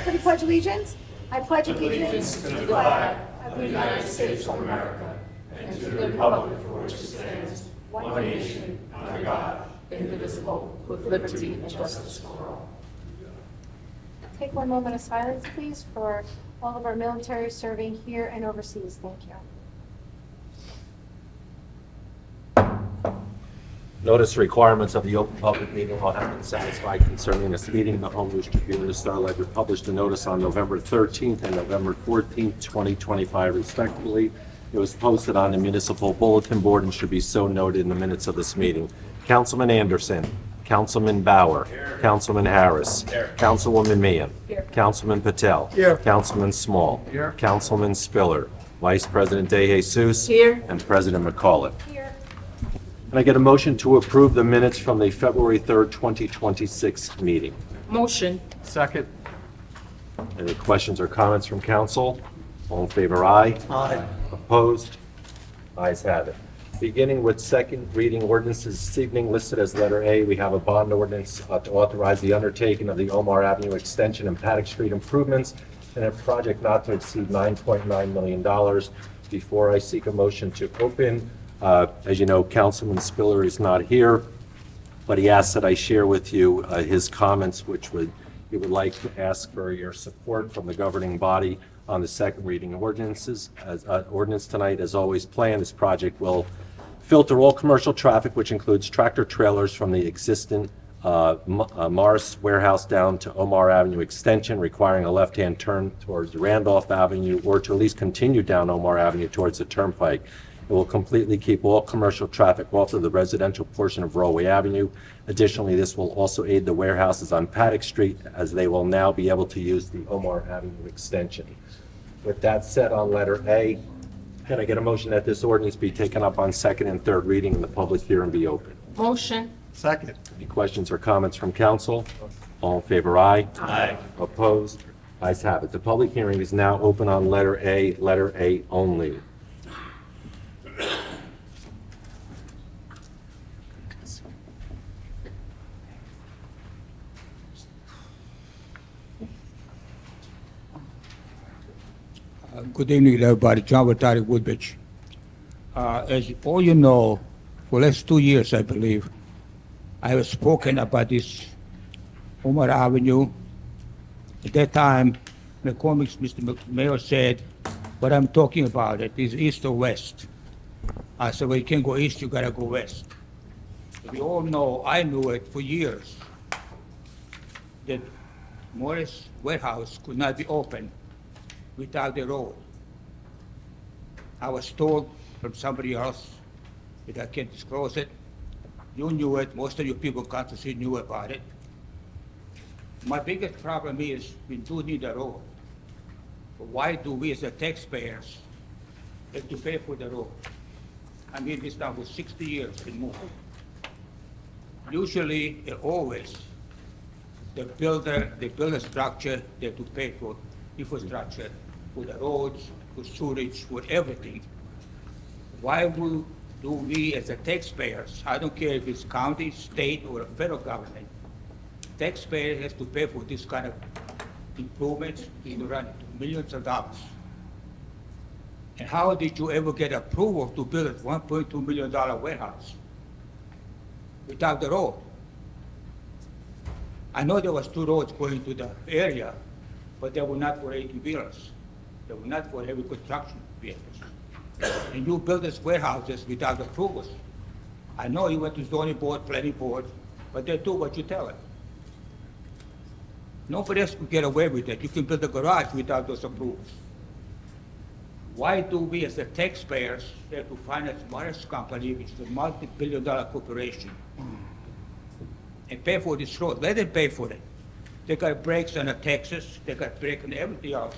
for the Pledge of Allegiance. I pledge allegiance to the flag of the United States of America and to the republic for which it stands, one nation, under God, indivisible, with liberty and justice for all. Take one moment of silence, please, for all of our military serving here and overseas. Thank you. Notice requirements of the Open Public Meeting Law have been satisfied concerning this meeting. The Home News Tribune and the Star Ledger published a notice on November 13th and November 14th, 2025, respectively. It was posted on the municipal bulletin board and should be so noted in the minutes of this meeting. Councilman Anderson, Councilman Bauer, Councilman Harris, Councilwoman Meehan, Councilman Patel, Councilman Small, Councilman Spiller, Vice President DeJesus, Here. and President McAuliffe. Here. Can I get a motion to approve the minutes from the February 3rd, 2026 meeting? Motion. Second. Any questions or comments from council? All in favor, aye. Aye. Opposed? Ayes have it. Beginning with second reading ordinances this evening, listed as letter A, we have a bond ordinance to authorize the undertaking of the Omar Avenue Extension and Paddock Street improvements in a project not to exceed $9.9 million. Before I seek a motion to open, as you know, Councilman Spiller is not here, but he asked that I share with you his comments, which he would like to ask for your support from the governing body on the second reading ordinances. Ordinance tonight, as always planned, this project will filter all commercial traffic, which includes tractor trailers from the existing Morris Warehouse down to Omar Avenue Extension, requiring a left-hand turn towards Randolph Avenue or to at least continue down Omar Avenue towards the Turnpike. It will completely keep all commercial traffic off of the residential portion of Rollway Avenue. Additionally, this will also aid the warehouses on Paddock Street, as they will now be able to use the Omar Avenue extension. With that said, on letter A, can I get a motion that this ordinance be taken up on second and third reading and the public hearing be open? Motion. Second. Any questions or comments from council? All in favor, aye. Aye. Opposed? Ayes have it. The public hearing is now open on letter A only. Good evening, everybody. John Vitale, Woodbridge. As all you know, for the last 2 years, I believe, I have spoken about this Omar Avenue. At that time, McCormick's Mr. Mayor said, what I'm talking about it is east or west. I said, well, you can't go east, you gotta go west. We all know, I knew it for years, that Morris Warehouse could not be open without the road. I was told from somebody else that I can't disclose it. You knew it, most of you people consciously knew about it. My biggest problem is we do need a road. But why do we as the taxpayers have to pay for the road? I mean, this now for 60 years and more. Usually, always, they build a structure, they have to pay for infrastructure, for the roads, for sewage, for everything. Why do we as the taxpayers, I don't care if it's county, state, or a federal government, taxpayer has to pay for this kind of improvements in run millions of dollars. And how did you ever get approval to build a $1.2 million warehouse without the road? I know there was 2 roads going to the area, but they were not for 80-wheelers. They were not for heavy construction vehicles. And you build these warehouses without approvals. I know you went to zoning board, planning board, but they do what you tell them. Nobody else could get away with it. You can build a garage without those approvals. Why do we as the taxpayers have to finance Morris Company, which is a multi-billion-dollar corporation, and pay for this road? Let them pay for it. They got brakes on the taxes, they got brakes on everything else.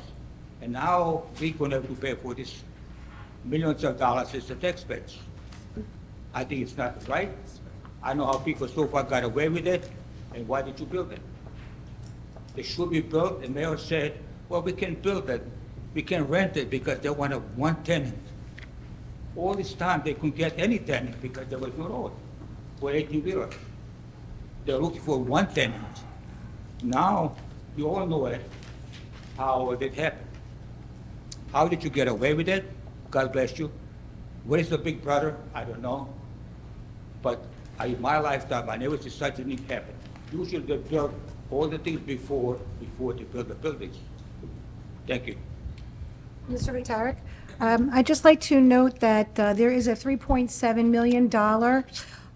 And now we're gonna have to pay for this millions of dollars as the taxpayers. I think it's not right. I know how people so far got away with it, and why did you build it? They should be built, and mayor said, well, we can build it. We can rent it because they want one tenant. All this time, they couldn't get any tenant because there was no road for 18-wheelers. They're looking for one tenant. Now, you all know it. how it happened. How did you get away with it? God bless you. Where's the big brother? I don't know. But in my lifetime, I never see such a thing happen. Usually they build all the things before they build the buildings. Thank you. Mr. Vitaric, I'd just like to note that there is a $3.7 million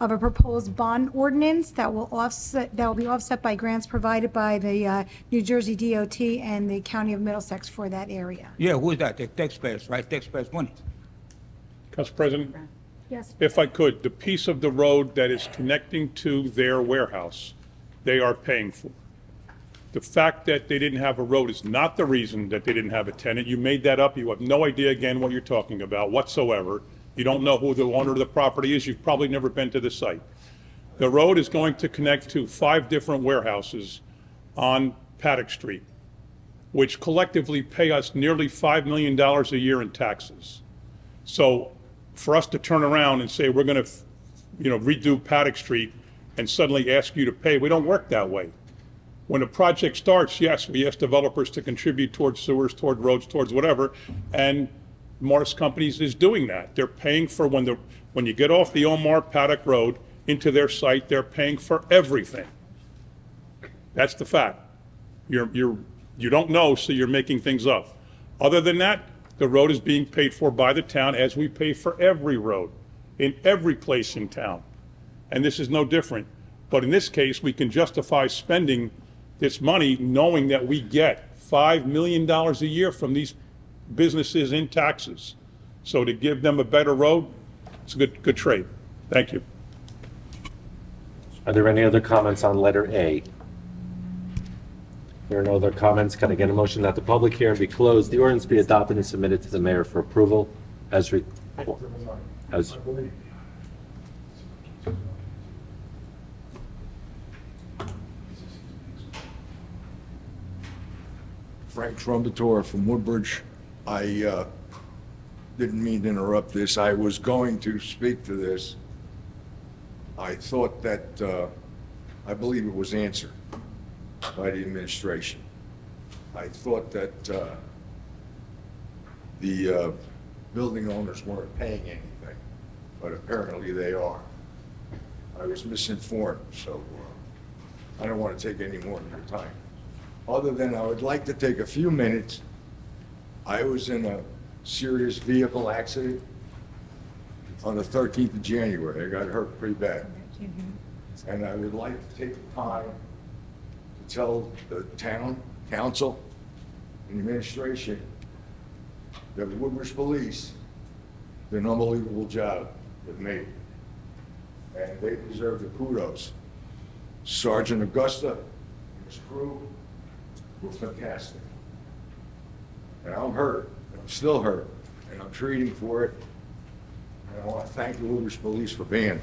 of a proposed bond ordinance that will be offset by grants provided by the New Jersey DOT and the County of Middlesex for that area. Yeah, who is that? The taxpayers, right? Taxpayers' money. Council President, Yes. if I could, the piece of the road that is connecting to their warehouse, they are paying for. The fact that they didn't have a road is not the reason that they didn't have a tenant. You made that up. You have no idea, again, what you're talking about whatsoever. You don't know who the owner of the property is. You've probably never been to the site. The road is going to connect to 5 different warehouses on Paddock Street, which collectively pay us nearly $5 million a year in taxes. So for us to turn around and say we're going to, redo Paddock Street and suddenly ask you to pay, we don't work that way. When a project starts, yes, we ask developers to contribute towards sewers, toward roads, towards whatever, and Morris Companies is doing that. They're paying for when you get off the Omar Paddock Road into their site, they're paying for everything. That's the fact. You don't know, so you're making things up. Other than that, the road is being paid for by the town as we pay for every road in every place in town. And this is no different. But in this case, we can justify spending this money knowing that we get $5 million a year from these businesses in taxes. So to give them a better road, it's a good trade. Thank you. Are there any other comments on letter A? There are no other comments. Can I get a motion that the public hearing be closed, the ordinance be adopted and submitted to the mayor for approval as Frank Trumbator from Woodbridge. I didn't mean to interrupt this. I was going to speak to this. I thought that, I believe it was answered by the administration. I thought that the building owners weren't paying anything, but apparently they are. I was misinformed, so I don't want to take any more of your time. Other than I would like to take a few minutes. I was in a serious vehicle accident on the 13th of January. I got hurt pretty bad. And I would like to take the time to tell the town council and administration that Woodbridge Police did an unbelievable job with me. And they deserve the kudos. Sergeant Augusta and his crew were fantastic. And I'm hurt, and I'm still hurt, and I'm treating for it. And I want to thank the Woodbridge Police for being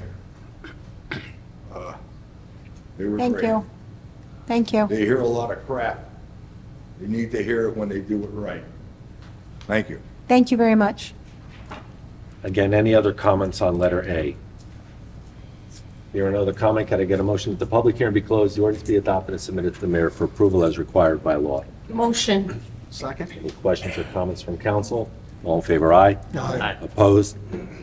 there. They were Thank great. you. Thank you. They hear a lot of crap. They need to hear it when they do it right. Thank you. Thank you very much. Again, any other comments on letter A? Here, another comment. Can I get a motion that the public hearing be closed, the ordinance be adopted and submitted to the mayor for approval as required by law? Motion. Any questions or comments from council? All in favor, aye? Aye. Opposed?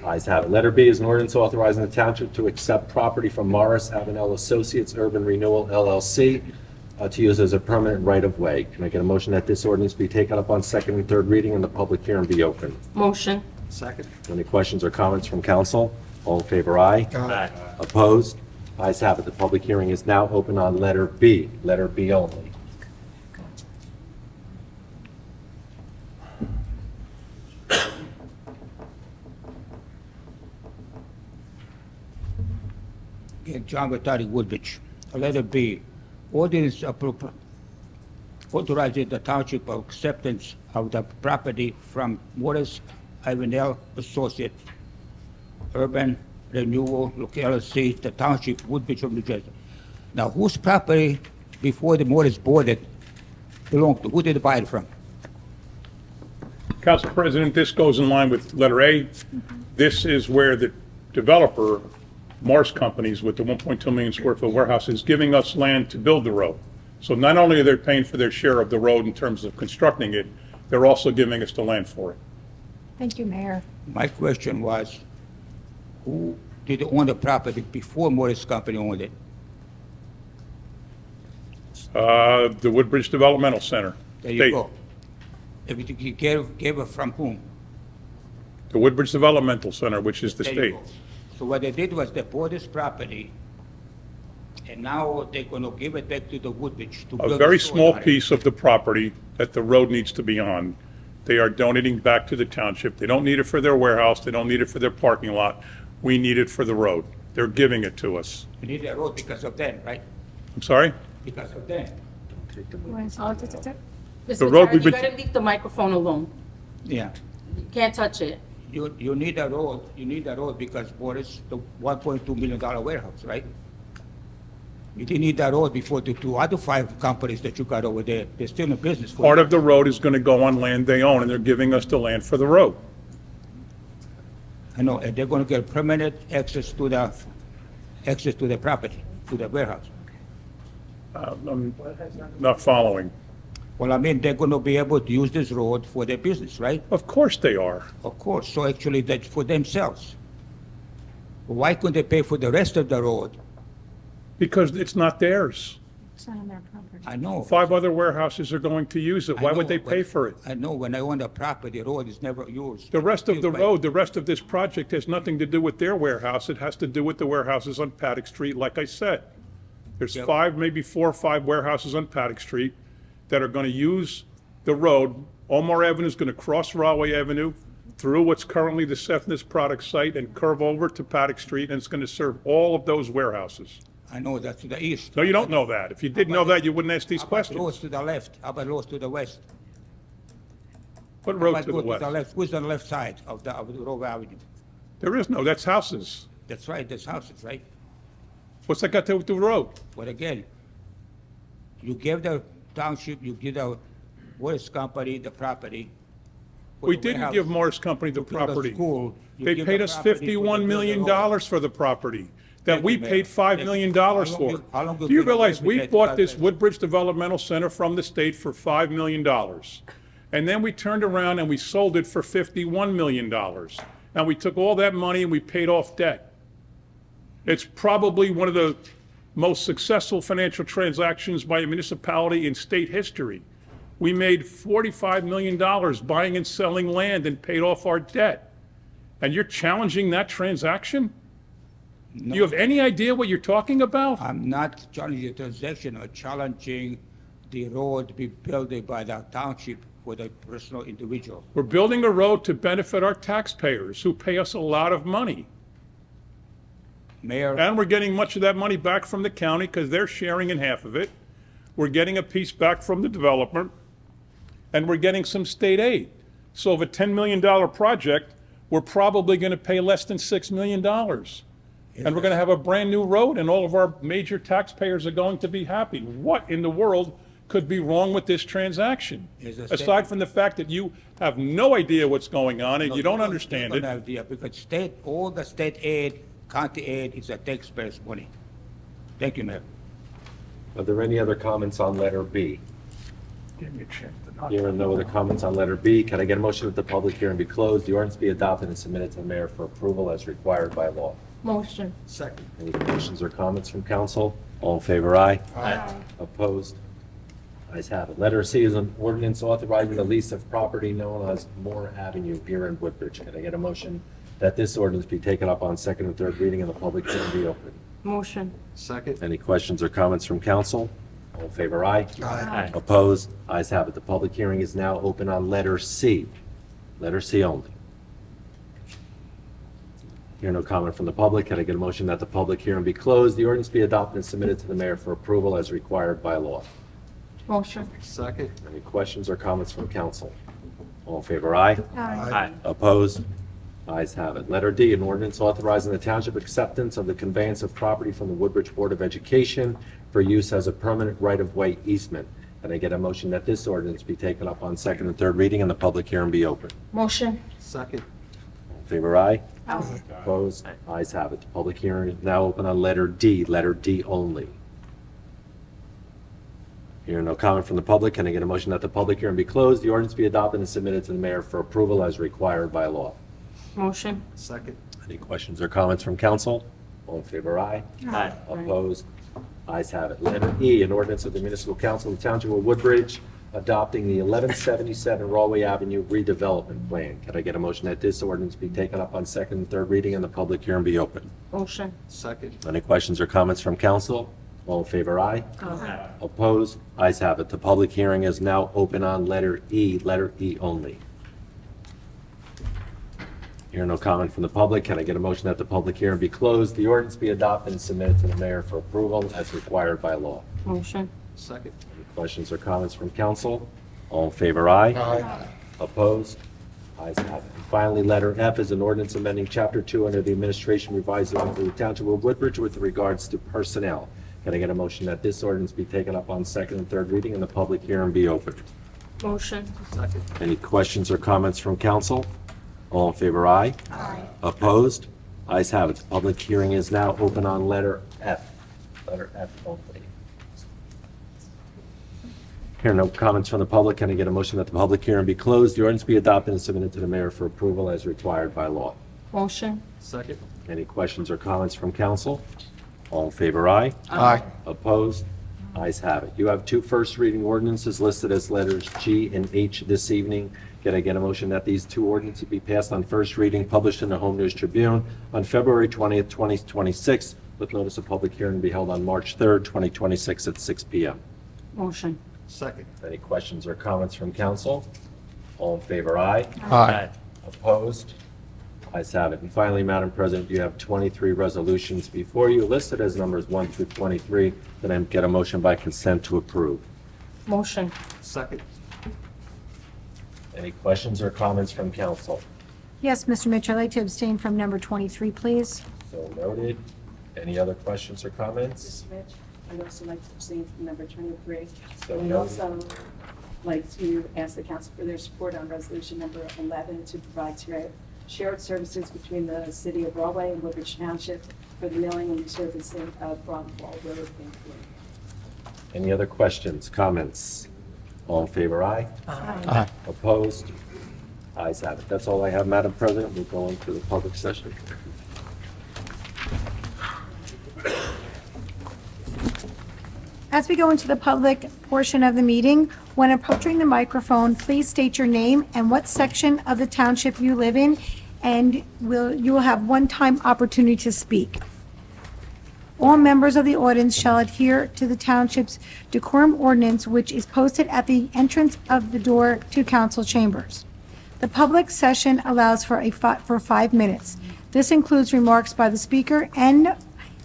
Ayes have it. Letter B is an ordinance authorizing the township to accept property from Morris Avenel Associates Urban Renewal LLC to use as a permanent right-of-way. Can I get a motion that this ordinance be taken up on second and third reading and the public hearing be open? Motion. Any questions or comments from council? All in favor, aye? Aye. Opposed? Ayes have it. The public hearing is now open on letter B only. Again, John Vitale, Woodbridge. Letter B, ordinance authorizing the township of acceptance of the property from Morris Avenel Associate Urban Renewal LLC, the township, Woodbridge of New Jersey. Now, whose property before the Morris bought it belonged to? Who did they buy it from? Council President, this goes in line with letter A. This is where the developer, Morris Companies, with the 1.2 million square foot warehouse, is giving us land to build the road. So not only are they paying for their share of the road in terms of constructing it, they're also giving us the land for it. Thank you, Mayor. My question was, who did own the property before Morris Company owned it? The Woodbridge Developmental Center. There you State. go. Everything he gave it from whom? The Woodbridge Developmental Center, which is the There you state. go. So what they did was they bought this property, and now they're gonna give it back to the Woodbridge to build A very store small on it. piece of the property that the road needs to be on, they are donating back to the township. They don't need it for their warehouse, they don't need it for their parking lot. We need it for the road. They're giving it to us. We need that road because of them, right? I'm sorry? Because of them. The Mr. road Tarek, we've you been- gotta leave the microphone alone. Yeah. You can't touch it. You need a road because Morris, the $1.2 million warehouse, right? You didn't need that road before the two other 5 companies that you got over there. They're still in business for Part you. of the road is gonna go on land they own, and they're giving us the land for the road. I know, and they're gonna get permanent access to the property, to the warehouse. I'm not following. Well, I mean, they're gonna be able to use this road for their business, right? Of course they are. Of course, so actually that's for themselves. Why couldn't they pay for the rest of the road? Because it's not theirs. It's not on their property. I know. 5 other warehouses are going to use it. I Why would know, they but- pay for it? I know, when I own a property, the road is never yours. The rest of the But- road, the rest of this project has nothing to do with their warehouse. It has to do with the warehouses on Paddock Street, like I said. There's Yep. 5, maybe 4 or 5 warehouses on Paddock Street that are going to use the road. Omar Avenue is going to cross Rahway Avenue through what's currently the Sethnis product site and curve over to Paddock Street, and it's going to serve all of those warehouses. I know, that's to the east. No, you don't know that. If you did know that, you wouldn't ask these How about questions. roads to the left? How about roads to the west? What How road about to the roads west? Who's on the left side of the Grove Avenue? There is no, that's houses. That's right, there's houses, right? What's that got to do with the road? But again, you give the township, you give the Morris Company the property. for We the didn't warehouse, give Morris Company the to build a property. school. You They give paid the us property for the $51 million building road. for the property that Thank we you, Mayor. paid $5 million How long for. you- how long you Do you been realize away we with that bought this process? Woodbridge Developmental Center from the state for $5 million? And then we turned around and we sold it for $51 million. And we took all that money and we paid off debt. It's probably one of the most successful financial transactions by a municipality in state history. We made $45 million buying and selling land and paid off our debt. And you're challenging that transaction? Do you have any idea what you're talking about? I'm not challenging the transaction, I'm challenging the road to be built by the township for the personal individual. We're building a road to benefit our taxpayers who pay us a lot of money. Mayor, And we're getting much of that money back from the county because they're sharing in half of it. We're getting a piece back from the developer, and we're getting some state aid. So of a $10 million project, we're probably going to pay less than $6 million. And we're going to have a brand-new road, and all of our major taxpayers are going to be happy. What in the world could be wrong with this transaction? Is a Aside from the fact that you have no idea what's going on and you don't understand You it. don't have idea, because all the state aid, county aid is a taxpayers' money. Thank you, Mayor. Are there any other comments on letter B? Hearing no other comments on letter B, can I get a motion that the public hearing be closed, the ordinance be adopted and submitted to the mayor for approval as required by law? Motion. Any questions or comments from council? All in favor, aye. Aye. Opposed? Ayes have it. Letter C is an ordinance authorizing the lease of property known as Moore Avenue here in Woodbridge. Can I get a motion that this ordinance be taken up on second and third reading and the public hearing be open? Motion. Any questions or comments from council? All in favor, aye. Aye. Opposed? Ayes have it. The public hearing is now open on letter C. Letter C only. Hear no comment from the public. Can I get a motion that the public hearing be closed, the ordinance be adopted and submitted to the mayor for approval as required by law? Motion. Any questions or comments from council? All in favor, aye. Aye. Opposed? Ayes have it. Letter D, an ordinance authorizing the township acceptance of the conveyance of property from the Woodbridge Board of Education for use as a permanent right-of-way easement. Can I get a motion that this ordinance be taken up on second and third reading and the public hearing be open? Motion. All in favor, aye. Aye. Opposed? Ayes have it. The public hearing is now open on letter D only. Hearing no comment from the public, can I get a motion that the public hearing be closed, the ordinance be adopted and submitted to the mayor for approval as required by law? Motion. Second. Any questions or comments from council? All in favor, aye. Aye. Opposed? Ayes have it. Letter E, an ordinance of the Municipal Council of the Township of Woodbridge adopting the 1177 Rawway Avenue redevelopment plan. Can I get a motion that this ordinance be taken up on second and third reading and the public hearing be open? Motion. Second. Any questions or comments from council? All in favor, aye. Aye. Opposed? Ayes have it. The public hearing is now open on letter E only. Hear no comment from the public. Can I get a motion that the public hearing be closed, the ordinance be adopted and submitted to the mayor for approval as required by law? Motion. Second. Any questions or comments from council? All in favor, aye. Aye. Opposed? Ayes have it. And finally, letter F is an ordinance amending Chapter 2 under the Administration Revised Law of the Township of Woodbridge with regards to personnel. Can I get a motion that this ordinance be taken up on second and third reading and the public hearing be opened? Motion. Second. Any questions or comments from council? All in favor, aye. Aye. Opposed? Ayes have it. The public hearing is now open on letter F. Letter F only. Hear no comments from the public. Can I get a motion that the public hearing be closed, the ordinance be adopted and submitted to the mayor for approval as required by law? Motion. Second. Any questions or comments from council? All in favor, aye. Aye. Opposed? Ayes have it. You have two first reading ordinances listed as letters G and H this evening. Can I get a motion that these two ordinances be passed on first reading, published in the Home News Tribune on February 20th, 2026, with notice of public hearing to be held on March 3rd, 2026 at 6 p.m.? Motion. Second. Any questions or comments from council? All in favor, aye. Aye. Opposed? Ayes have it. And finally, Madam President, you have 23 resolutions before you listed as numbers 1 through 23. Can I get a motion by consent to approve? Motion. Second. Any questions or comments from council? Yes, Mr. Mitchell, I'd like to abstain from number 23, please. So noted. Any other questions or comments? Mr. Mitch, I'd also like to abstain from number 23. So And I'd noted. also like to ask the council for their support on resolution number 11 to provide shared services between the city of Rawway and Woodbridge Township for the milling and resurfacing of Broadwell Road. Thank you. Any other questions, comments? All in favor, aye. Aye. Opposed? Ayes have it. That's all I have, Madam President. We'll go into the public session. As we go into the public portion of the meeting, when approaching the microphone, please state your name and what section of the township you live in, and you will have one-time opportunity to speak. All members of the audience shall adhere to the township's decorum ordinance, which is posted at the entrance of the door to council chambers. The public session allows for 5 minutes. This includes remarks by the speaker and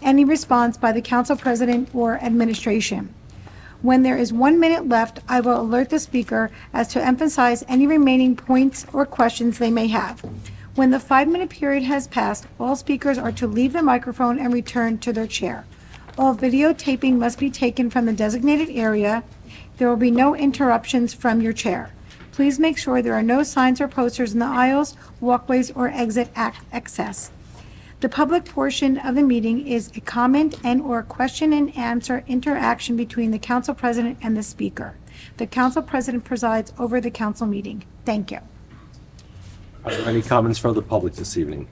any response by the council president or administration. When there is 1 minute left, I will alert the speaker as to emphasize any remaining points or questions they may have. When the 5-minute period has passed, all speakers are to leave the microphone and return to their chair. All videotaping must be taken from the designated area. There will be no interruptions from your chair. Please make sure there are no signs or posters in the aisles, walkways, or exit access. The public portion of the meeting is a comment and/or question and answer interaction between the council president and the speaker. The council president presides over the council meeting. Thank you. Are there any comments from the public this evening?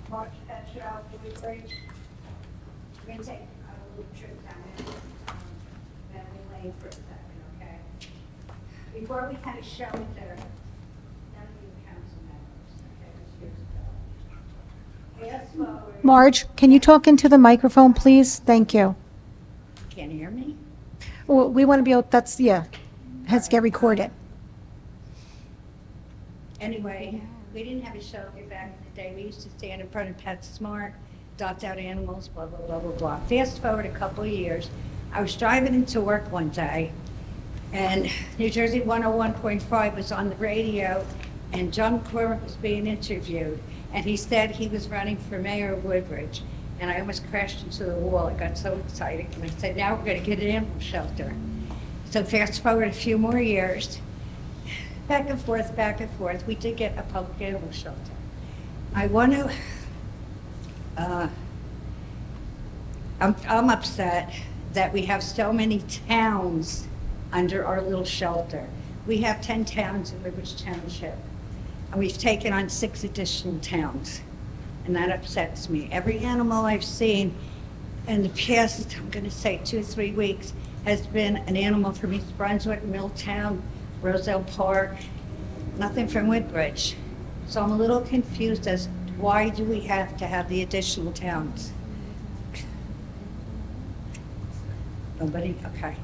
March that shall be rephrased. We're gonna take a little trip down memory lane for a second, okay? Before we kind of show it there, none of you council members, okay, this year's ago. Fast forward. Marge, can you talk into the microphone, please? Thank you. Can you hear me? Well, we want to be able, that's, yeah, has to get recorded. Anyway, we didn't have a shelter back in the day. We used to stand in front of PetSmart, adopt out animals, blah, blah, blah, blah, blah. Fast forward a couple of years, I was driving into work one day, and New Jersey 101.5 was on the radio, and John McCormick was being interviewed, and he said he was running for mayor of Woodbridge. And I almost crashed into the wall. I got so excited. And I said, now we're going to get an animal shelter. So fast forward a few more years, back and forth, back and forth. We did get a public animal shelter. I want to, I'm upset that we have so many towns under our little shelter. We have 10 towns in Woodbridge Township, and we've taken on 6 additional towns, and that upsets me. Every animal I've seen in the past, I'm going to say 2 or 3 weeks, has been an animal from East Brunswick, Milltown, Roselle Park, nothing from Woodbridge. So I'm a little confused as to why do we have to have the additional towns? Nobody? Okay.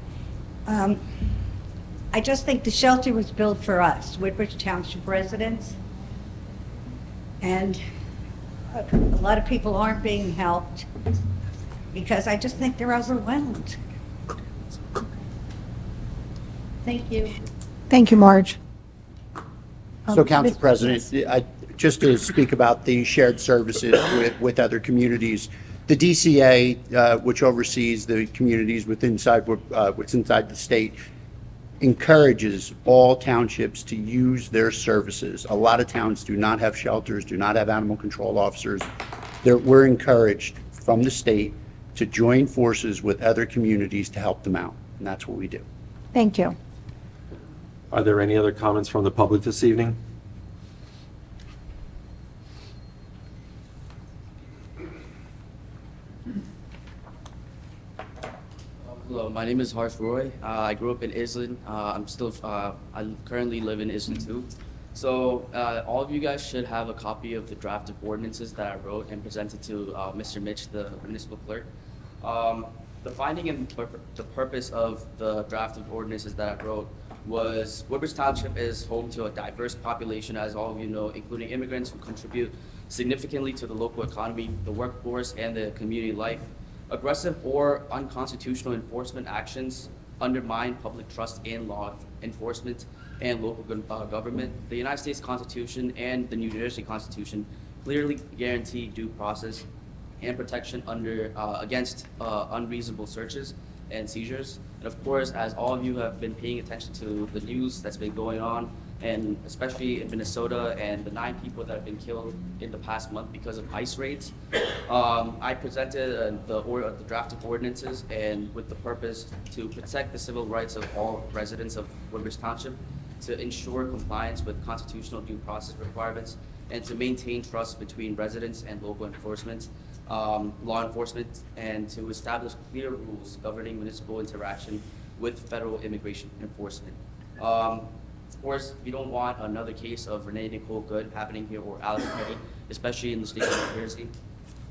I just think the shelter was built for us, Woodbridge Township residents. And a lot of people aren't being helped because I just think they're overwhelmed. Thank you. Thank you, Marge. So, Council Mr. President, just to speak about the shared services with other communities, the DCA, which oversees the communities what's inside the state, encourages all townships to use their services. A lot of towns do not have shelters, do not have animal control officers. We're encouraged from the state to join forces with other communities to help them out, and that's what we do. Thank you. Are there any other comments from the public this evening? Hello, my name is Harth Roy. I grew up in Island. I currently live in Island too. So all of you guys should have a copy of the draft of ordinances that I wrote and presented to Mr. Mitch, the municipal clerk. The finding and the purpose of the draft of ordinances that I wrote was Woodbridge Township is home to a diverse population, as all of you know, including immigrants who contribute significantly to the local economy, the workforce, and the community life. Aggressive or unconstitutional enforcement actions undermine public trust in law enforcement and local government. The United States Constitution and the New Jersey Constitution clearly guarantee due process and protection against unreasonable searches and seizures. And of course, as all of you have been paying attention to the news that's been going on, and especially in Minnesota and the 9 people that have been killed in the past month because of ICE raids, I presented the draft of ordinances and with the purpose to protect the civil rights of all residents of Woodbridge Township, to ensure compliance with constitutional due process requirements, and to maintain trust between residents and local enforcement, law enforcement, and to establish clear rules governing municipal interaction with federal immigration enforcement. Of course, we don't want another case of Renee Nicole Good happening here or Alex Petty, especially in the state of New Jersey.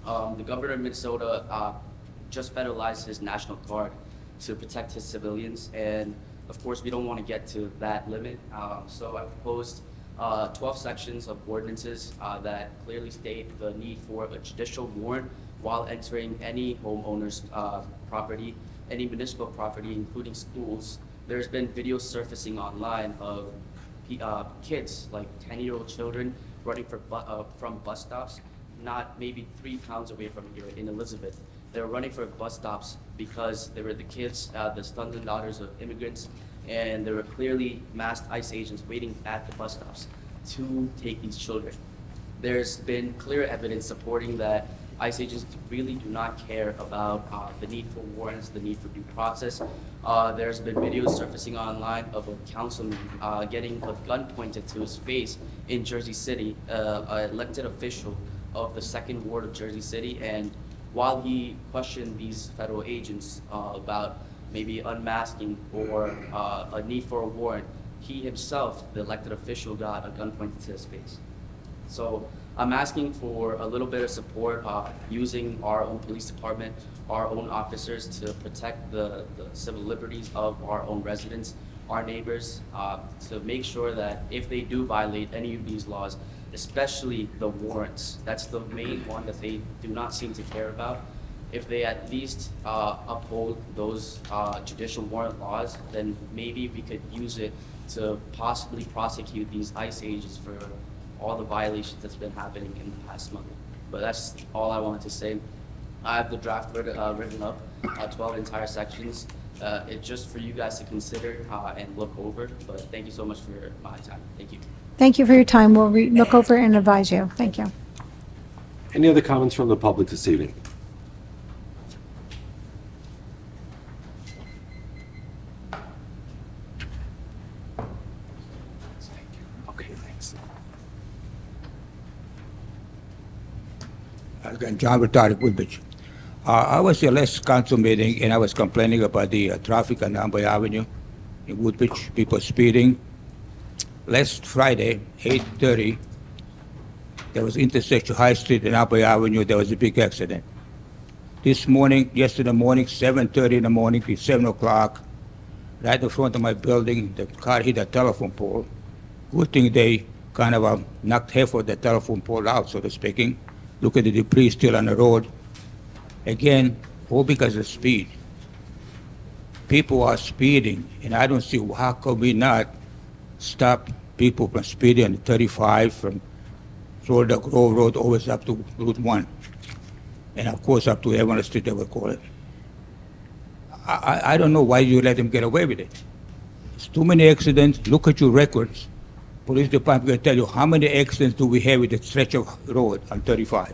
The governor of Minnesota just federalized his National Guard to protect his civilians, and of course, we don't want to get to that limit. So I proposed 12 sections of ordinances that clearly state the need for a judicial warrant while entering any homeowner's property, any municipal property, including schools. There's been videos surfacing online of kids, like 10-year-old children, running from bus stops, not maybe 3 towns away from here in Elizabeth. They were running for bus stops because they were the kids, the sons and daughters of immigrants, and there were clearly masked ICE agents waiting at the bus stops to take these children. There's been clear evidence supporting that ICE agents really do not care about the need for warrants, the need for due process. There's been videos surfacing online of a councilman getting a gun pointed to his face in Jersey City, an elected official of the 2nd Ward of Jersey City, and while he questioned these federal agents about maybe unmasking or a need for a warrant, he himself, the elected official, got a gun pointed to his face. So I'm asking for a little bit of support using our own police department, our own officers to protect the civil liberties of our own residents, our neighbors, to make sure that if they do violate any of these laws, especially the warrants, that's the main one that they do not seem to care about. If they at least uphold those judicial warrant laws, then maybe we could use it to possibly prosecute these ICE agents for all the violations that's been happening in the past month. But that's all I wanted to say. I have the draft written up, 12 entire sections. It's just for you guys to consider and look over, but thank you so much for my time. Thank you. Thank you for your time. We'll look over and advise you. Thank you. Any other comments from the public this evening? Okay, thanks. Again, John Rotary, Woodbridge. I was at last council meeting and I was complaining about the traffic on Amboy Avenue in Woodbridge, people speeding. Last Friday, 8:30, there was intersection High Street and Amboy Avenue, there was a big accident. This morning, yesterday morning, 7:30 in the morning to 7 o'clock, right in front of my building, the car hit a telephone pole. Good thing they kind of knocked half of the telephone pole out, so to speaking. Look at the debris still on the road. Again, all because of speed. People are speeding, and I don't see how come we not stop people from speeding on 35 from Florida Grove Road always up to Route 1. And of course up to Evans Street, they would call it. I don't know why you let them get away with it. It's too many accidents. Look at your records. Police department will tell you how many accidents do we have with the stretch of road on 35.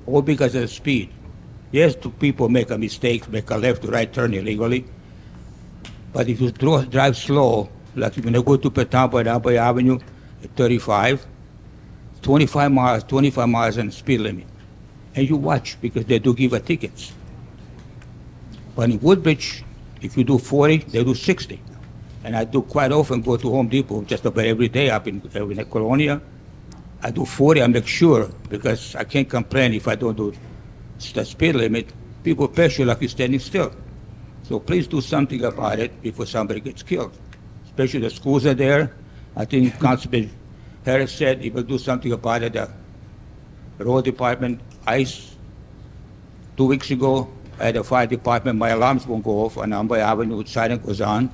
All because of the speed. Yes, two people make a mistake, make a left or right turn illegally. But if you drive slow, like when you go to Petampa and Amboy Avenue at 35, 25 miles on the speed limit. And you watch because they do give a tickets. But in Woodbridge, if you do 40, they do 60. And I do quite often go to Home Depot just about every day up in Colonia. I do 40, I make sure, because I can't complain if I don't do the speed limit. People pressure like you're standing still. So please do something about it before somebody gets killed. Especially the schools are there. I think Councilman Harris said he will do something about it. The road department, ICE, 2 weeks ago, at the fire department, my alarms won't go off on Amboy Avenue, siren goes on.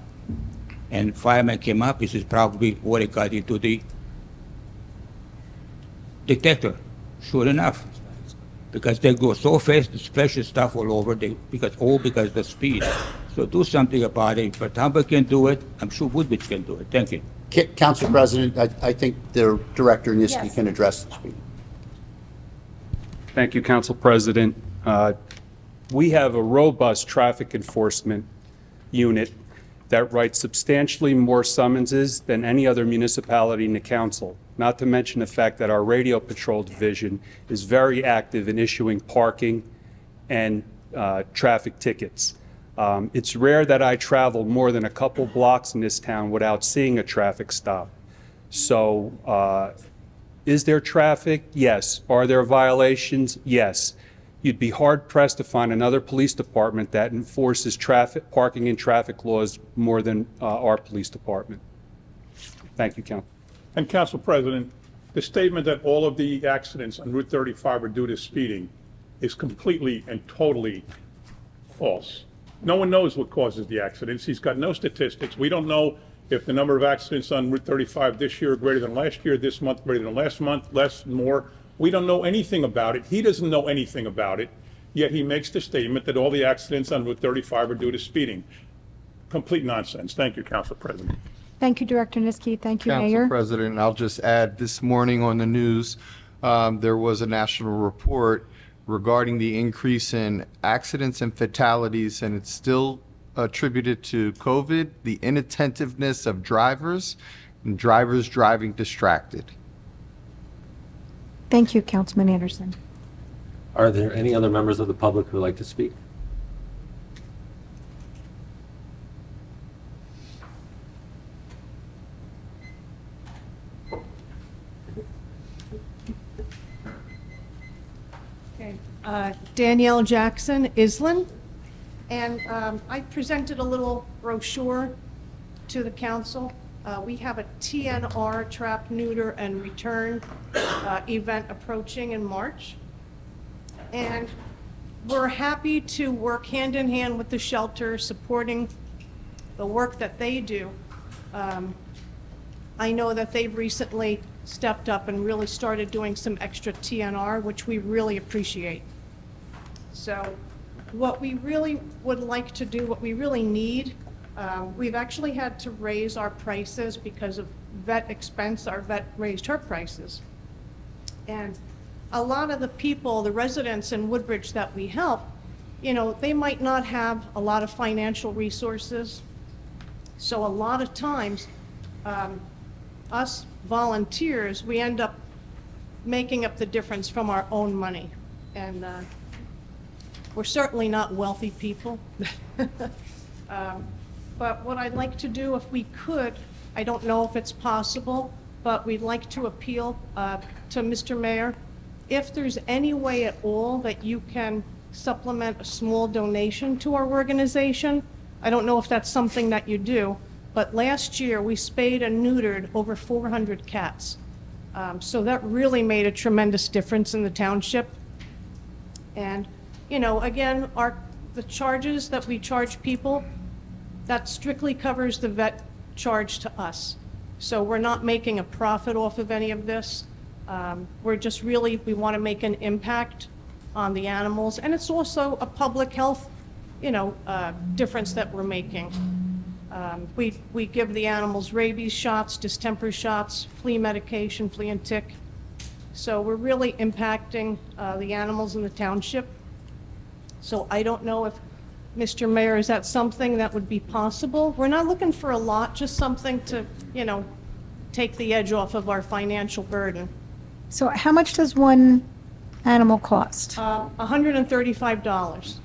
And fireman came up, he says probably water got into the detector. Sure enough, because they go so fast, the splashes stuff all over, because of the speed. So do something about it. If Tampa can do it, I'm sure Woodbridge can do it. Thank you. Council President, I think the Director Niski Yes. can address this meeting. Thank you, Council President. We have a robust traffic enforcement unit that writes substantially more summonses than any other municipality in the council, not to mention the fact that our radio patrol division is very active in issuing parking and traffic tickets. It's rare that I travel more than a couple blocks in this town without seeing a traffic stop. So is there traffic? Yes. Are there violations? Yes. You'd be hard-pressed to find another police department that enforces traffic, parking and traffic laws more than our police department. Thank you, Council. And Council President, the statement that all of the accidents on Route 35 are due to speeding is completely and totally false. No one knows what causes the accidents. He's got no statistics. We don't know if the number of accidents on Route 35 this year are greater than last year, this month greater than last month, less, more. We don't know anything about it. He doesn't know anything about it, yet he makes the statement that all the accidents on Route 35 are due to speeding. Complete nonsense. Thank you, Council President. Thank you, Director Niski. Thank you, Council Mayor. President, I'll just add, this morning on the news, there was a national report regarding the increase in accidents and fatalities, and it's still attributed to COVID, the inattentiveness of drivers, and drivers driving distracted. Thank you, Councilman Anderson. Are there any other members of the public who would like to speak? Okay. Danielle Jackson, Island. And I presented a little brochure to the council. We have a TNR, trap, neuter, and return event approaching in March. And we're happy to work hand in hand with the shelter, supporting the work that they do. I know that they've recently stepped up and really started doing some extra TNR, which we really appreciate. So What we really would like to do, what we really need, we've actually had to raise our prices because of vet expense. Our vet raised her prices. And a lot of the people, the residents in Woodbridge that we help, you know, they might not have a lot of financial resources. So a lot of times, us volunteers, we end up making up the difference from our own money. And we're certainly not wealthy people. But what I'd like to do, if we could, I don't know if it's possible, but we'd like to appeal to Mr. Mayor. If there's any way at all that you can supplement a small donation to our organization, I don't know if that's something that you do, but last year we spayed and neutered over 400 cats. So that really made a tremendous difference in the township. And, you know, again, the charges that we charge people, that strictly covers the vet charge to us. So we're not making a profit off of any of this. We're just really, we want to make an impact on the animals. And it's also a public health, you know, difference that we're making. We give the animals rabies shots, distemper shots, flea medication, flea and tick. So we're really impacting the animals in the township. So I don't know if, Mr. Mayor, is that something that would be possible? We're not looking for a lot, just something to, you know, take the edge off of our financial burden. So how much does one animal cost? $135.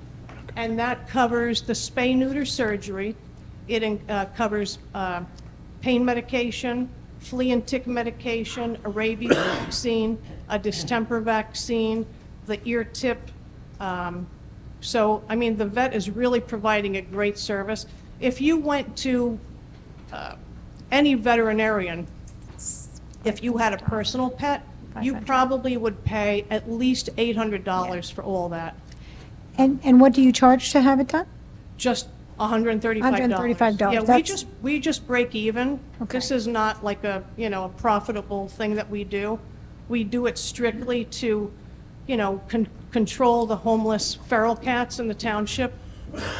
And that covers the spay-neuter surgery. It covers pain medication, flea and tick medication, a rabies vaccine, a distemper vaccine, the ear tip. So, I mean, the vet is really providing a great service. If you went to any veterinarian, if you had a personal pet, you probably would pay at least $800 for all that. And what do you charge to have it done? Just $135. $135. Yeah, That's- we just break even. Okay. This is not like a, you know, a profitable thing that we do. We do it strictly to, you know, control the homeless feral cats in the township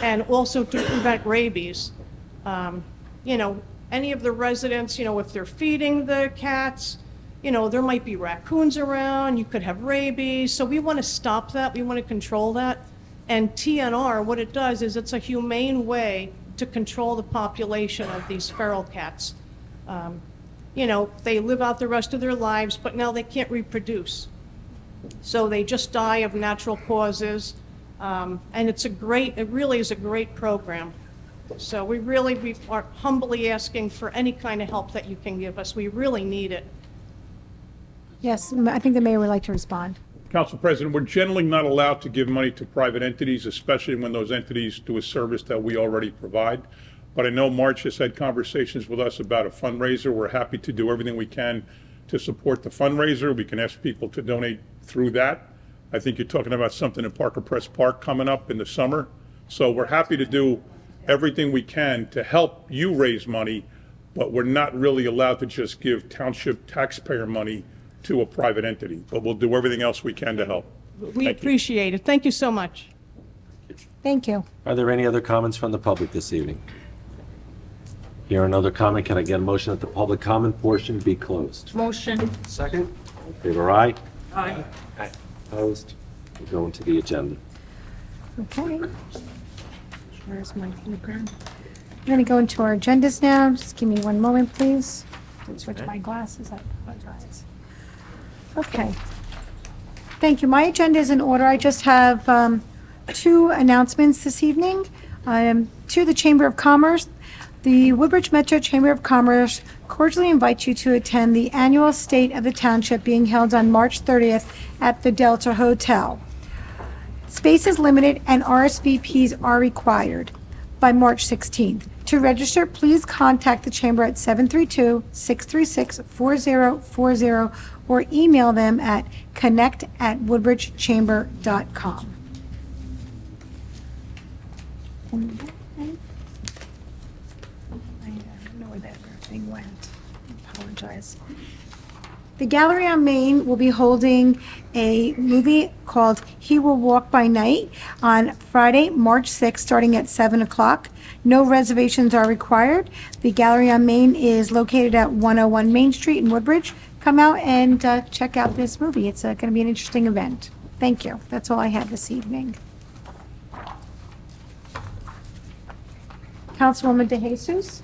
and also to prevent rabies. You know, any of the residents, you know, if they're feeding the cats, you know, there might be raccoons around, you could have rabies. So we want to stop that. We want to control that. And TNR, what it does is it's a humane way to control the population of these feral cats. You know, they live out the rest of their lives, but now they can't reproduce. So they just die of natural causes. And it really is a great program. So we are humbly asking for any kind of help that you can give us. We really need it. Yes, I think the mayor would like to respond. Council President, we're generally not allowed to give money to private entities, especially when those entities do a service that we already provide. But I know March has had conversations with us about a fundraiser. We're happy to do everything we can to support the fundraiser. We can ask people to donate through that. I think you're talking about something in Parker Press Park coming up in the summer. So we're happy to do everything we can to help you raise money, but we're not really allowed to just give township taxpayer money to a private entity. But we'll do everything else we can to help. We appreciate it. Thank you so much. Thank you. Are there any other comments from the public this evening? Here another comment. Can I get a motion that the public comment portion be closed? Motion. Second. All in favor, aye. Aye. Opposed? We'll go into the agenda. Okay. Where's my program? I'm going to go into our agendas now. Just give me one moment, please. Switch my glasses. I apologize. Okay. Thank you. My agenda is in order. I just have two announcements this evening. To the Chamber of Commerce. The Woodbridge Metro Chamber of Commerce cordially invites you to attend the annual State of the Township being held on March 30th at the Delta Hotel. Space is limited and RSVPs are required by March 16th. To register, please contact the Chamber at 732-636-4040 or email them at connect@woodbridgechamber.com. I don't know where that thing went. I apologize. The Gallery on Main will be holding a movie called He Will Walk by Night on Friday, March 6th, starting at 7 o'clock. No reservations are required. The Gallery on Main is located at 101 Main Street in Woodbridge. Come out and check out this movie. It's going to be an interesting event. Thank you. That's all I have this evening. Councilwoman DeJesus?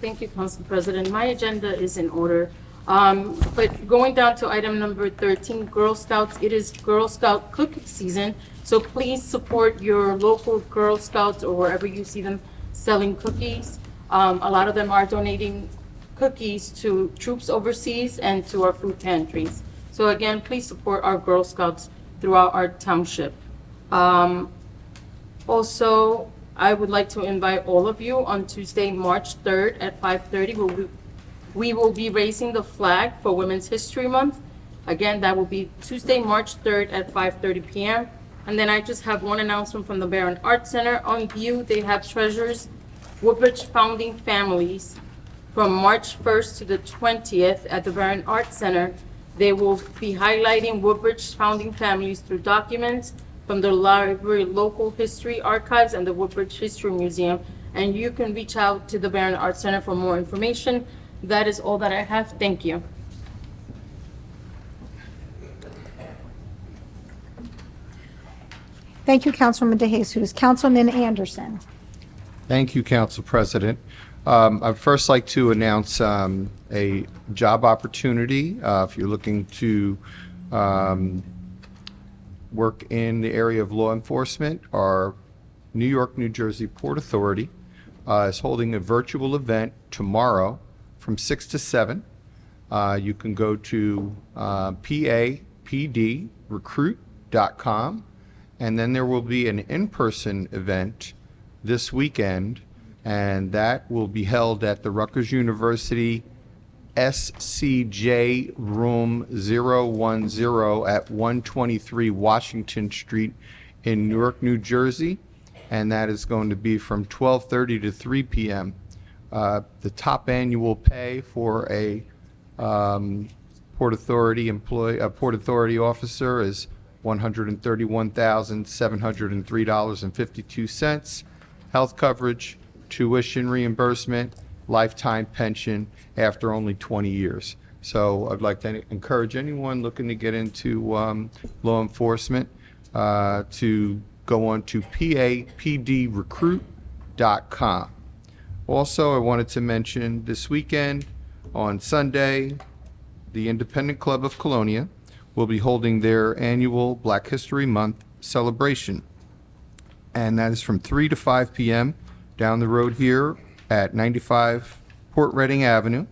Thank you, Council President. My agenda is in order. But going down to item number 13, Girl Scouts, it is Girl Scout cookie season. So please support your local Girl Scouts or wherever you see them selling cookies. A lot of them are donating cookies to troops overseas and to our food pantries. So again, please support our Girl Scouts throughout our township. Also, I would like to invite all of you on Tuesday, March 3rd at 5:30. We will be raising the flag for Women's History Month. Again, that will be Tuesday, March 3rd at 5:30 p.m. And then I just have one announcement from the Barron Art Center. On view, they have Treasures Woodbridge Founding Families from March 1st to the 20th at the Barron Art Center. They will be highlighting Woodbridge founding families through documents from the library local history archives and the Woodbridge History Museum. And you can reach out to the Barron Art Center for more information. That is all that I have. Thank you. Thank you, Councilwoman DeJesus. Councilman Anderson. Thank you, Council President. I'd first like to announce a job opportunity. If you're looking to work in the area of law enforcement, our New York, New Jersey Port Authority is holding a virtual event tomorrow from 6 to 7. You can go to papdrecruit.com, and then there will be an in-person event this weekend, and that will be held at the Rutgers University SCJ Room 010 at 123 Washington Street in Newark, New Jersey, and that is going to be from 12:30 to 3 p.m. The top annual pay for a Port Authority officer is $131,703.52. Health coverage, tuition reimbursement, lifetime pension after only 20 years. So I'd like to encourage anyone looking to get into law enforcement to go on to papdrecruit.com. Also, I wanted to mention this weekend on Sunday, the Independent Club of Colonia will be holding their annual Black History Month celebration. And that is from 3 to 5 p.m. down the road here at 95 Port Reading Avenue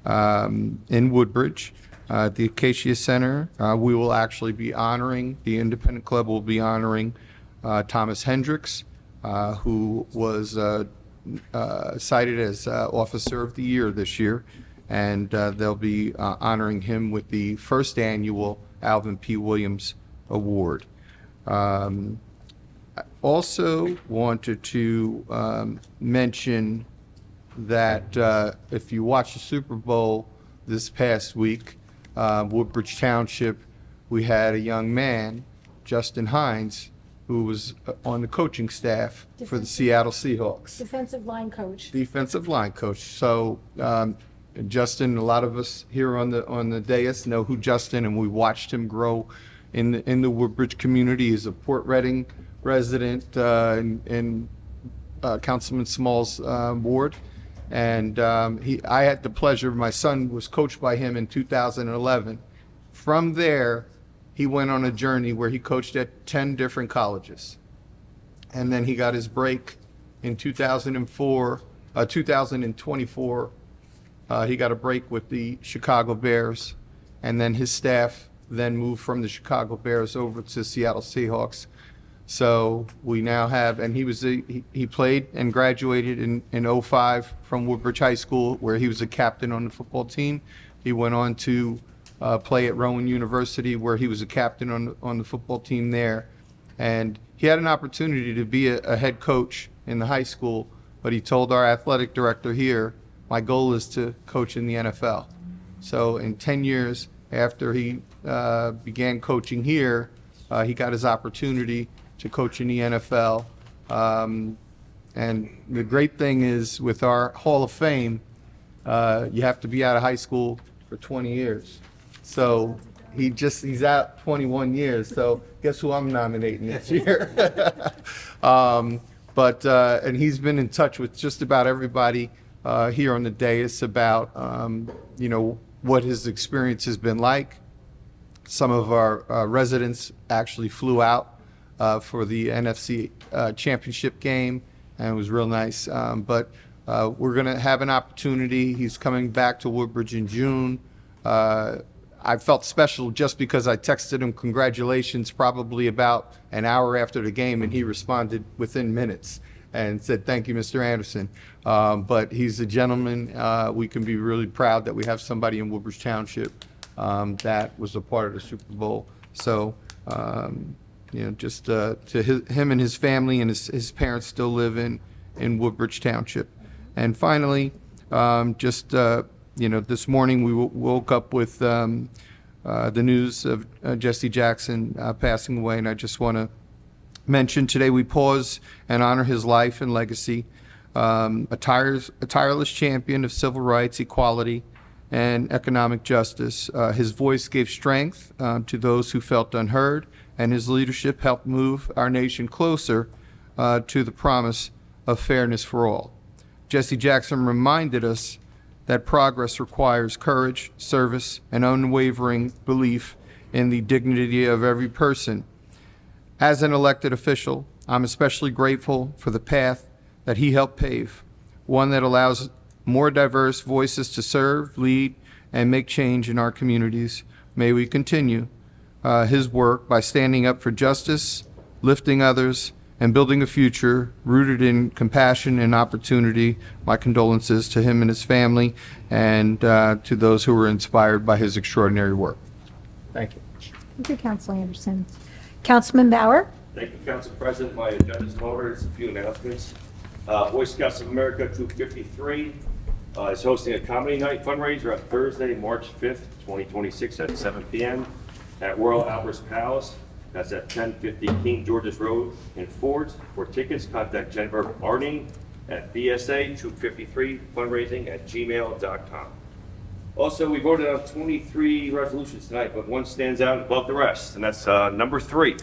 in Woodbridge. At the Acacia Center, we will actually be honoring, the Independent Club will be honoring Thomas Hendricks, who was cited as Officer of the Year this year, and they'll be honoring him with the first annual Alvin P. Williams Award. Also wanted to mention that if you watch the Super Bowl this past week, Woodbridge Township, we had a young man, Justin Hines, who was on the coaching staff for the Seattle Seahawks. Defensive line coach. Defensive line coach. So Justin, a lot of us here on the dais know who Justin, and we watched him grow in the Woodbridge community. He's a Port Reading resident in Councilman Small's ward, and I had the pleasure. My son was coached by him in 2011. From there, he went on a journey where he coached at 10 different colleges, and then he got his break in 2024. He got a break with the Chicago Bears, and then his staff then moved from the Chicago Bears over to Seattle Seahawks. So we now have, and he played and graduated in 05 from Woodbridge High School, where he was a captain on the football team. He went on to play at Rowan University, where he was a captain on the football team there. And he had an opportunity to be a head coach in the high school, but he told our athletic director here, my goal is to coach in the NFL. So in 10 years after he began coaching here, he got his opportunity to coach in the NFL. And the great thing is with our Hall of Fame, you have to be out of high school for 20 years. So he's out 21 years. So guess who I'm nominating this year? And he's been in touch with just about everybody here on the dais about, what his experience has been like. Some of our residents actually flew out for the NFC championship game, and it was real nice. But we're going to have an opportunity. He's coming back to Woodbridge in June. I felt special just because I texted him congratulations probably about an hour after the game, and he responded within minutes and said, "Thank you, Mr. Anderson." But he's a gentleman. We can be really proud that we have somebody in Woodbridge Township that was a part of the Super Bowl. So, just to him and his family and his parents still live in Woodbridge Township. And finally, this morning we woke up with the news of Jesse Jackson passing away, and I just want to mention today we pause and honor his life and legacy. A tireless champion of civil rights, equality, and economic justice. His voice gave strength to those who felt unheard, and his leadership helped move our nation closer to the promise of fairness for all. Jesse Jackson reminded us that progress requires courage, service, and unwavering belief in the dignity of every person. As an elected official, I'm especially grateful for the path that he helped pave, one that allows more diverse voices to serve, lead, and make change in our communities. May we continue his work by standing up for justice, lifting others, and building a future rooted in compassion and opportunity. My condolences to him and his family, and to those who were inspired by his extraordinary work. Thank you. Thank you, Councilor Anderson. Councilman Bauer? Thank you, Council President. My agenda is in order. There's a few announcements. Boy Scouts of America Troop 53 is hosting a comedy night fundraiser on Thursday, March 5th, 2026 at 7 p.m. at Royal Albert's Palace. That's at 1050 King George's Road in Ford. For tickets, contact Jennifer Arning at BSA Troop 53 fundraising at gmail.com. Also, we voted on 23 resolutions tonight, but one stands out above the rest, and that's number 3.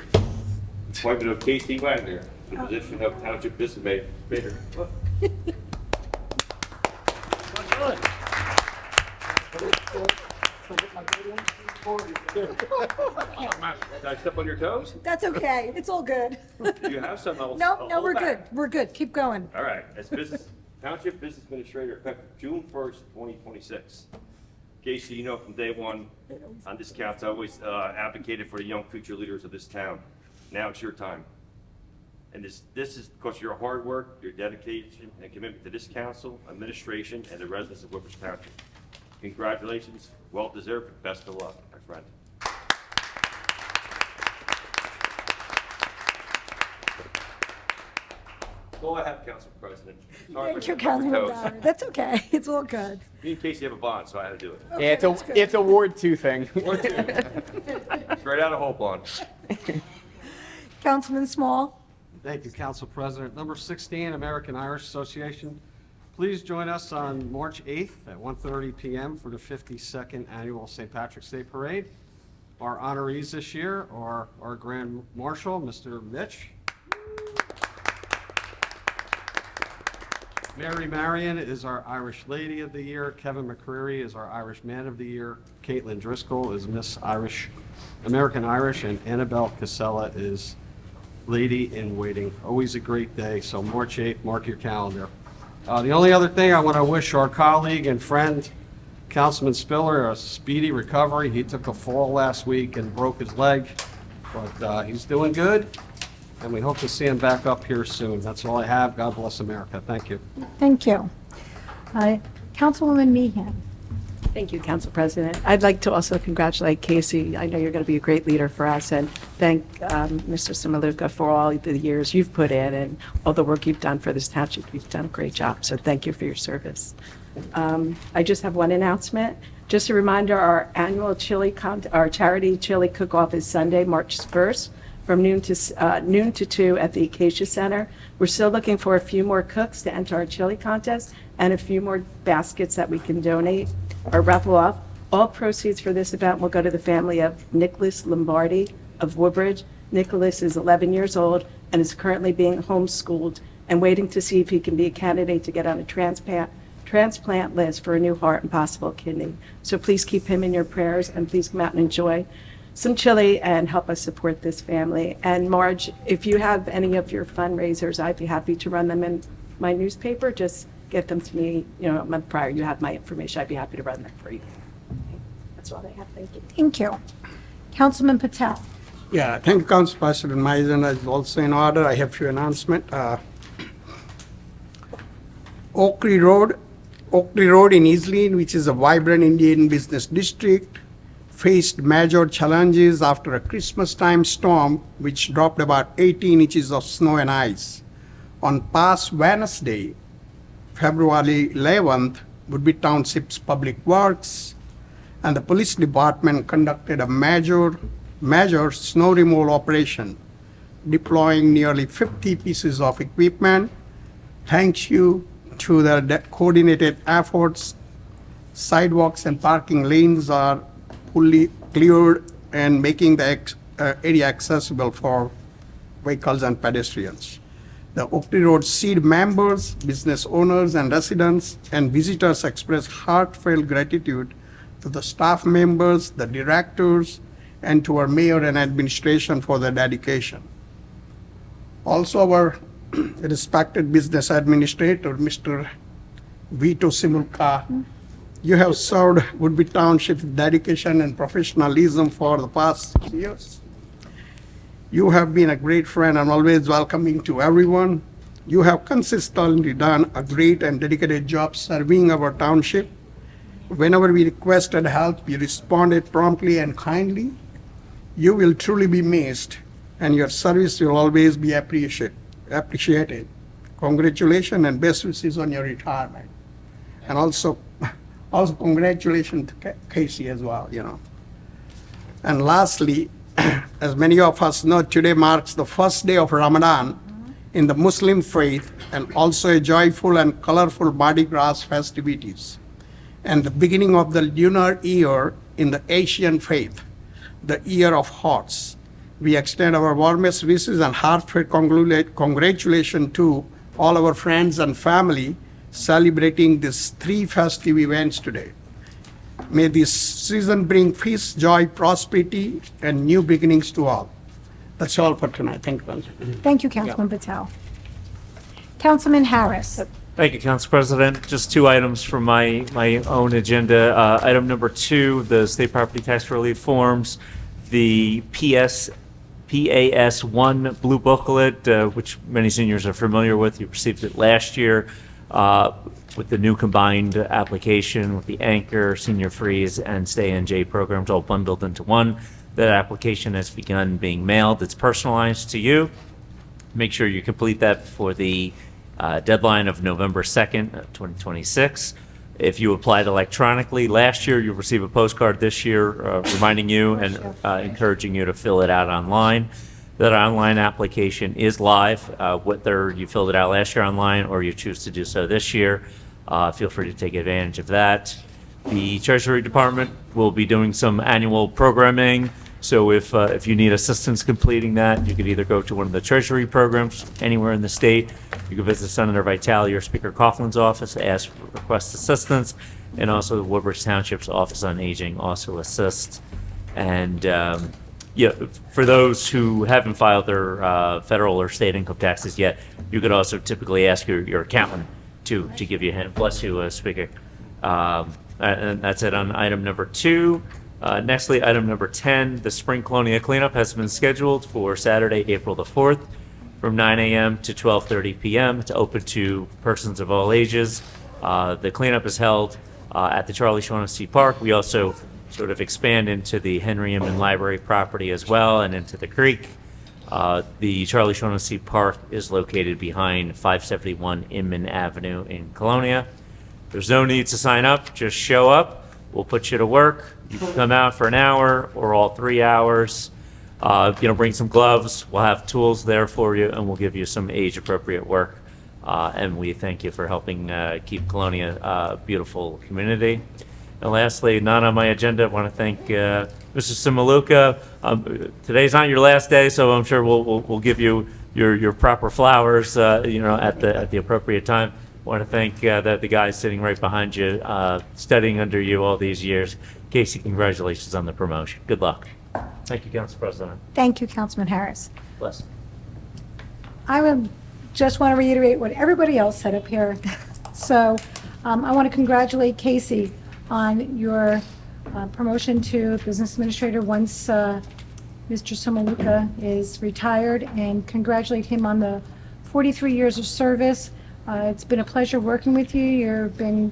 Appointment of Casey Wagner to the position of Township Business Manager. Did I step on your toes? That's okay. It's all good. Do you have something else? No, we're good. We're good. Keep going. All right. As Township Business Administrator effective June 1st, 2026. Casey, you know from day one on this council, I always advocated for the young future leaders of this town. Now it's your time. And this is because of your hard work, your dedication, and commitment to this council, administration, and the residents of Woodbridge Township. Congratulations, well deserved, best of luck, my friend. That's all I have, Council President. Sorry Thank for you, stepping on your Councilman toes. Bauer. That's okay. It's all good. Me and Casey have a bond, so I had to do it. Okay, that's good. It's a Ward 2 thing. Ward 2. Straight out of Hope on. Councilman Small? Thank you, Council President. Number 16, American Irish Association. Please join us on March 8th at 1:30 p.m. for the 52nd Annual St. Patrick's Day Parade. Our honorees this year are our Grand Marshal, Mr. Mitch. Mary Marion is our Irish Lady of the Year. Kevin McCreary is our Irish Man of the Year. Caitlin Driscoll is Miss Irish, American Irish, and Annabelle Casella is Lady in Waiting. Always a great day, so March 8th, mark your calendar. The only other thing I want to wish our colleague and friend, Councilman Spiller, a speedy recovery. He took a fall last week and broke his leg, but he's doing good, and we hope to see him back up here soon. That's all I have. God bless America. Thank you. Thank you. Councilwoman Meehan? Thank you, Council President. I'd like to also congratulate Casey. I know you're going to be a great leader for us, and thank Mr. Samaluka for all the years you've put in and all the work you've done for this township. You've done a great job, so thank you for your service. I just have one announcement. Just a reminder, our annual our charity chili cook-off is Sunday, March 1st, from noon to 2 at the Acacia Center. We're still looking for a few more cooks to enter our chili contest and a few more baskets that we can donate or raffle off. All proceeds for this event will go to the family of Nicholas Lombardi of Woodbridge. Nicholas is 11 years old and is currently being homeschooled and waiting to see if he can be a candidate to get on a transplant list for a new heart and possible kidney. So please keep him in your prayers, and please come out and enjoy some chili and help us support this family. And Marge, if you have any of your fundraisers, I'd be happy to run them in my newspaper. Just get them to me, a month prior. You have my information. I'd be happy to run them for you. Okay. That's all I have. Thank you. Thank you. Councilman Patel. Yeah, thank you, Council President. My agenda is also in order. I have few announcements. Oakley Road in Iselin, which is a vibrant Indian business district, faced major challenges after a Christmas time storm, which dropped about 18 inches of snow and ice. On past Wednesday, February 11th, Woodbridge Township's Public Works and the police department conducted a major snow removal operation, deploying nearly 50 pieces of equipment. Thanks you to the coordinated efforts, sidewalks and parking lanes are fully cleared and making the area accessible for vehicles and pedestrians. The Oakley Road Seed members, business owners and residents and visitors express heartfelt gratitude to the staff members, the directors, and to our mayor and administration for their dedication. Also, our respected business administrator, Mr. Vito Simulka, you have served Woodbridge Township with dedication and professionalism for the past 6 years. You have been a great friend and always welcoming to everyone. You have consistently done a great and dedicated job serving our township. Whenever we requested help, you responded promptly and kindly. You will truly be missed, and your service will always be appreciated. Congratulations and best wishes on your retirement. And also congratulations to Casey as well, And lastly, as many of us know, today marks the first day of Ramadan in the Muslim faith and also a joyful and colorful Mardi Gras festivities, and the beginning of the lunar year in the Asian faith, the Year of Hearts. We extend our warmest wishes and heartfelt congratulations to all our friends and family celebrating these 3 festive events today. May this season bring peace, joy, prosperity, and new beginnings to all. That's all for tonight. Thank you. Thank you, Councilman Patel. Councilman Harris. Thank you, Council President. Just 2 items from my own agenda. Item number 2, the state property tax relief forms, the PAS1 blue booklet, which many seniors are familiar with. You received it last year with the new combined application with the Anchor, Senior Freeze, and Stay NJ programs all bundled into one. That application has begun being mailed. It's personalized to you. Make sure you complete that before the deadline of November 2nd, 2026. If you applied electronically last year, you'll receive a postcard this year reminding you and encouraging you to fill it out online. That online application is live, whether you filled it out last year online or you choose to do so this year. Feel free to take advantage of that. The Treasury Department will be doing some annual programming. So if you need assistance completing that, you could either go to one of the Treasury programs anywhere in the state. You could visit Senator Vitale or Speaker Coughlin's office, ask for request assistance, and also the Woodbridge Township's Office on Aging also assists. And for those who haven't filed their federal or state income taxes yet, you could also typically ask your accountant to give you a hand. Bless you, Speaker. And that's it on item number 2. Nextly, item number 10, the Spring Colonia cleanup has been scheduled for Saturday, April the 4th from 9 a.m. to 12:30 p.m. It's open to persons of all ages. The cleanup is held at the Charlie Shaughnessy Park. We also sort of expand into the Henry Inman Library property as well and into the creek. The Charlie Shaughnessy Park is located behind 571 Inman Avenue in Colonia. There's no need to sign up, just show up. We'll put you to work. You can come out for an hour or all 3 hours. Bring some gloves. We'll have tools there for you, and we'll give you some age-appropriate work. And we thank you for helping keep Colonia a beautiful community. And lastly, not on my agenda, I want to thank Mr. Simaluka. Today's not your last day, so I'm sure we'll give you your proper flowers, at the appropriate time. I want to thank the guy sitting right behind you, studying under you all these years. Casey, congratulations on the promotion. Good luck. Thank you, Council President. Thank you, Councilman Harris. Bless. I would just want to reiterate what everybody else said up here. So I want to congratulate Casey on your promotion to business administrator once Mr. Simaluka is retired, and congratulate him on the 43 years of service. It's been a pleasure working with you. You've been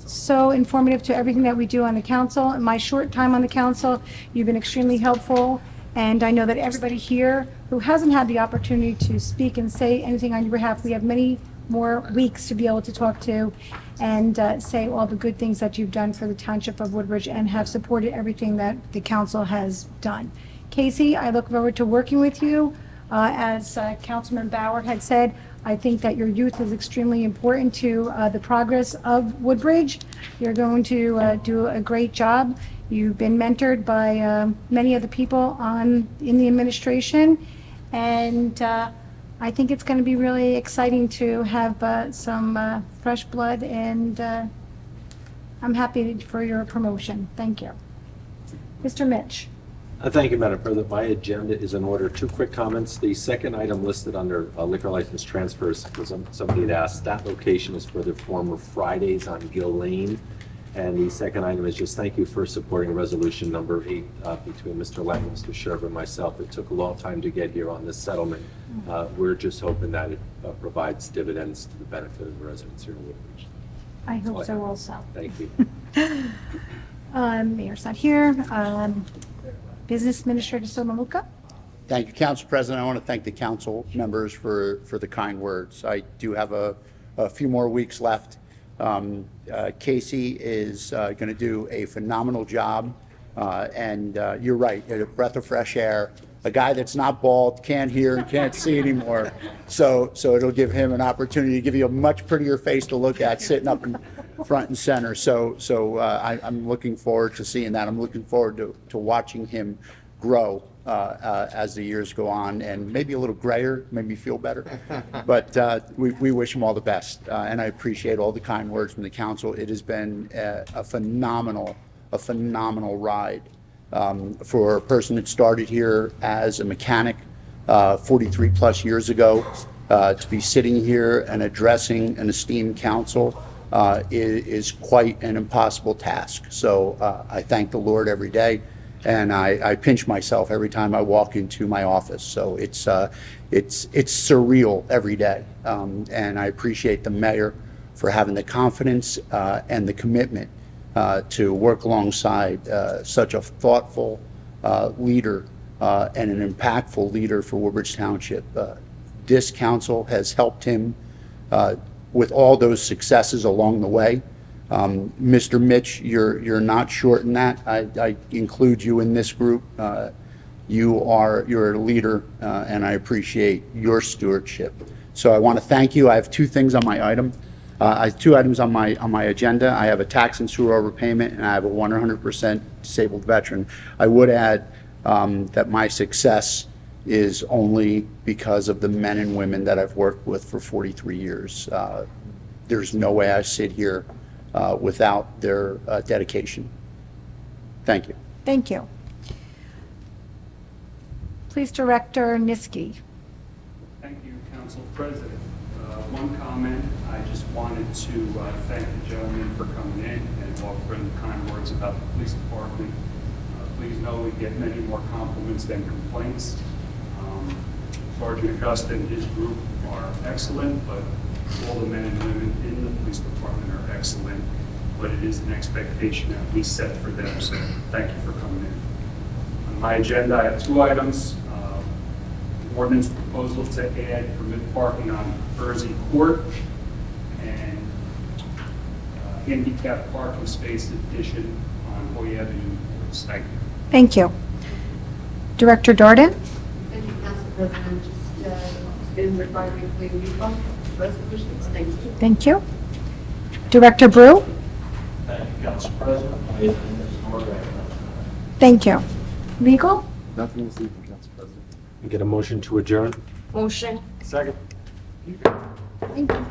so informative to everything that we do on the council. In my short time on the council, you've been extremely helpful, and I know that everybody here who hasn't had the opportunity to speak and say anything on your behalf, we have many more weeks to be able to talk to and say all the good things that you've done for the Township of Woodbridge and have supported everything that the council has done. Casey, I look forward to working with you. As Councilman Bauer had said, I think that your youth is extremely important to the progress of Woodbridge. You're going to do a great job. You've been mentored by many of the people in the administration, and I think it's going to be really exciting to have some fresh blood, and I'm happy for your promotion. Thank you. Mr. Mitch. Thank you, Madam President. My agenda is in order. 2 quick comments. The second item listed under liquor license transfers, somebody had asked, that location is for the former Fridays on Gill Lane. And the second item is just thank you for supporting resolution number 8 between Mr. Lang, Mr. Sherb, and myself. It took a long time to get here on this settlement. We're just hoping that it provides dividends to the benefit of the residents here in Woodbridge. I hope so also. Thank you. Mayor's not here. Business Administrator Simaluka. Thank you, Council President. I want to thank the council members for the kind words. I do have a few more weeks left. Casey is going to do a phenomenal job, and you're right, a breath of fresh air. A guy that's not bald, can't hear, can't see anymore. So it'll give him an opportunity to give you a much prettier face to look at sitting up in front and center. So I'm looking forward to seeing that. I'm looking forward to watching him grow as the years go on, and maybe a little grayer, made me feel better. But we wish him all the best, and I appreciate all the kind words from the council. It has been a phenomenal ride. For a person that started here as a mechanic 43 plus years ago, to be sitting here and addressing an esteemed council is quite an impossible task. So I thank the Lord every day, and I pinch myself every time I walk into my office. So it's surreal every day, and I appreciate the mayor for having the confidence and the commitment to work alongside such a thoughtful leader and an impactful leader for Woodbridge Township. This council has helped him with all those successes along the way. Mr. Mitch, you're not short in that. I include you in this group. You're a leader, and I appreciate your stewardship. So I want to thank you. I have 2 things on my item. I have 2 items on my agenda. I have a tax and sewer overpayment, and I have a 100% disabled veteran. I would add that my success is only because of the men and women that I've worked with for 43 years. There's no way I sit here without their dedication. Thank you. Thank you. Police Director Niski. Thank you, Council President. One comment, I just wanted to thank the gentleman for coming in and offering kind words about the police department. Please know we get many more compliments than complaints. Sergeant Augusta and his group are excellent, but all the men and women in the police department are excellent. But it is an expectation that we set for them, so thank you for coming in. On my agenda, I have 2 items. Ordinance proposal to add permit parking on Jersey Court and handicap parking space addition before you have any reports. Thank you. Thank you. Director Darden? Thank you, Council President. Just in regarding the refund resolutions, thank you. Thank you. Director Brew? Thank you, Council President. My agenda is in order. Thank you. Legal? Nothing this evening, Council President. Get a motion to adjourn? Motion. Second. Thank you.